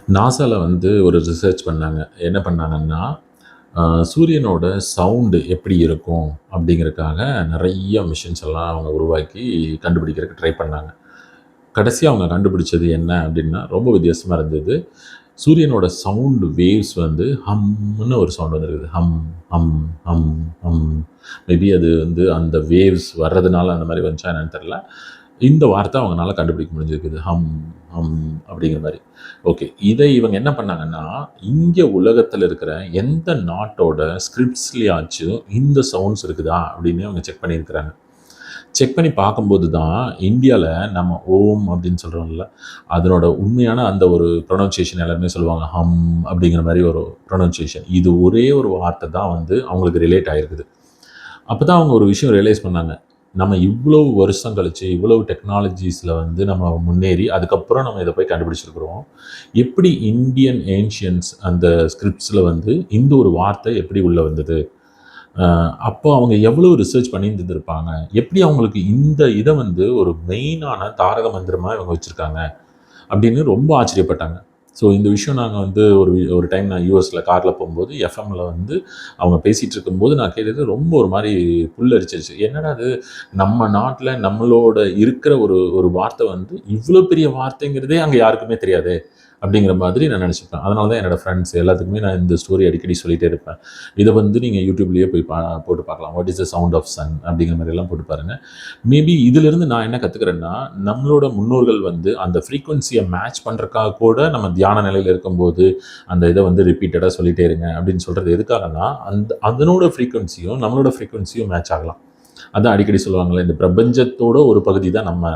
நாசால வந்து ஒரு ரிசர்ச் பண்ணாங்க. என்ன பண்ணாங்கன்னா, சூரியனோட சவுண்டு எப்படி இருக்கும் அப்படிங்கிறதுக்காக நெறைய மிஷின்ஸ் எல்லாம் அவங்க உருவாக்கி கண்டுபிடிக்கிறதுக்கு ட்ரை பண்ணாங்க. கடைசியா அவங்க கண்டுபிடிச்சது என்ன அப்படின்னா, ரொம்ப வித்தியாசமா இருந்தது. சூரியனோட சவுண்ட் வேவ்ஸ் வந்து ஹம்ன்னு ஒரு சவுண்ட் வந்திருக்குது. ஹம், ஹம், ஹம், ஹம். மேபி அது வந்து அந்த வேவ்ஸ் வர்றதுனால அந்த மாரி வந்துச்சா என்னன்னு தெரியல. இந்த வார்த்தை அவங்கனால கண்டுபிடிக்க முடிஞ்சிருக்குது. ஹம், ஹம் அப்படிங்கிற மாரி. ஓகே. இதை இவங்க என்ன பண்ணாங்கன்னா, இங்க உலகத்துல இருக்கிற எந்த நாட்டோட ஸ்கிரிப்ட்ஸ்லயாச்சும் இந்த சவுண்ட்ஸ் இருக்குதா அப்படின்னு அவங்க செக் பண்ணியிருக்கிறாங்க. செக் பண்ணி பார்க்கும்போது தான் இந்தியால நம்ம ஓம் அப்படின்னு சொல்றோம்ல, அதனோட உண்மையான அந்த ஒரு ப்ரொனன்சியேஷன் எல்லாருமே சொல்லுவாங்க. ஹம் அப்படிங்கிற மாரி ஒரு ப்ரொனன்சியேஷன். இது ஒரே ஒரு வார்த்தை தான் வந்து அவங்களுக்கு ரிலேட் ஆயிருக்குது. அப்பதான் அவங்க ஒரு விஷயம் ரியலைஸ் பண்ணாங்க. நம்ம இவ்வளவு வருஷம் கழிச்சு, இவ்வளவு டெக்னாலஜிஸ்ல வந்து நம்ம முன்னேறி, அதுக்கப்புறம் நம்ம இத போய் கண்டுபிடிச்சிருக்கிறோம். எப்படி இந்தியன் ஏன்ஷியன்ட்ஸ் அந்த ஸ்கிரிப்ட்ஸ்ல வந்து இந்த ஒரு வார்த்தை எப்படி உள்ள வந்தது? அ அப்போ அவங்க எவ்வளவு ரிசர்ச் பண்ணியிருந்திருப்பாங்க? எப்படி அவங்களுக்கு இந்த இத வந்து ஒரு மெயினான தாரக மந்திரமா இவங்க வச்சிருக்காங்க? அப்படின்னு ரொம்ப ஆச்சரியப்பட்டாங்க. ஸோ இந்த விஷயம் நாங்க வந்து ஒரு டைம் நான் யுஎஸ்ல கார்ல போம்போது, எஃப்எம்ல வந்து அவங்க பேசிட்டு இருக்கும்போது நான் கேட்டது ரொம்ப ஒரு மாரி புல்லரிச்சிருச்சு. என்னடா இது! நம்ம நாட்ல நம்மளோட இருக்கிற ஒரு ஒரு வார்த்தை வந்து இவ்ளோ பெரிய வார்த்தைங்கிறதே அங்க யாருக்குமே தெரியாதே! அப்படிங்கிற மாதிரி நான் நெனச்சுப்பேன். அதனால தான் என்னோட ஃப்ரெண்ட்ஸ் எல்லாத்துக்குமே நான் இந்த ஸ்டோரி அடிக்கடி சொல்லிட்டே இருப்பேன். இத வந்து நீங்க யூடியூப்லயே போய் போட்டு பார்க்கலாம். What is the sound of sun அப்படிங்கிற மாரியெல்லாம் போட்டு பாருங்க. மேபி இதிலிருந்து நான் என்ன கத்துக்கிறேன்னா, நம்மளோட முன்னோர்கள் வந்து அந்த ஃப்ரீக்வன்சிய மேட்ச் பண்றதுக்காக கூட நம்ம தியான நிலையில இருக்கும்போது, அந்த இத வந்து ரிப்பீட்டடா சொல்லிட்டே இருங்க அப்படின்னு சொல்றது எதுக்காகன்னா, அதனோட ஃப்ரீக்வன்சியும், நம்மளோட ஃப்ரீக்வன்சியும் மேட்ச் ஆகலாம். அதான் அடிக்கடி சொல்லுவாங்கல்ல, இந்த பிரபஞ்சத்தோட ஒரு பகுதி தான் நம்ம.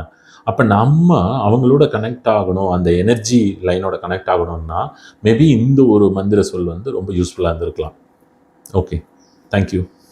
அப்ப நம்ம அவங்களோட கனெக்ட் ஆகணும், அந்த எனர்ஜி லைனோட கனெக்ட் ஆகணும்னா, மேபி இந்த ஒரு மந்திர சொல் வந்து ரொம்ப யூஸ்ஃபுல்லா இருந்திருக்கலாம். ஓகே. Thank you.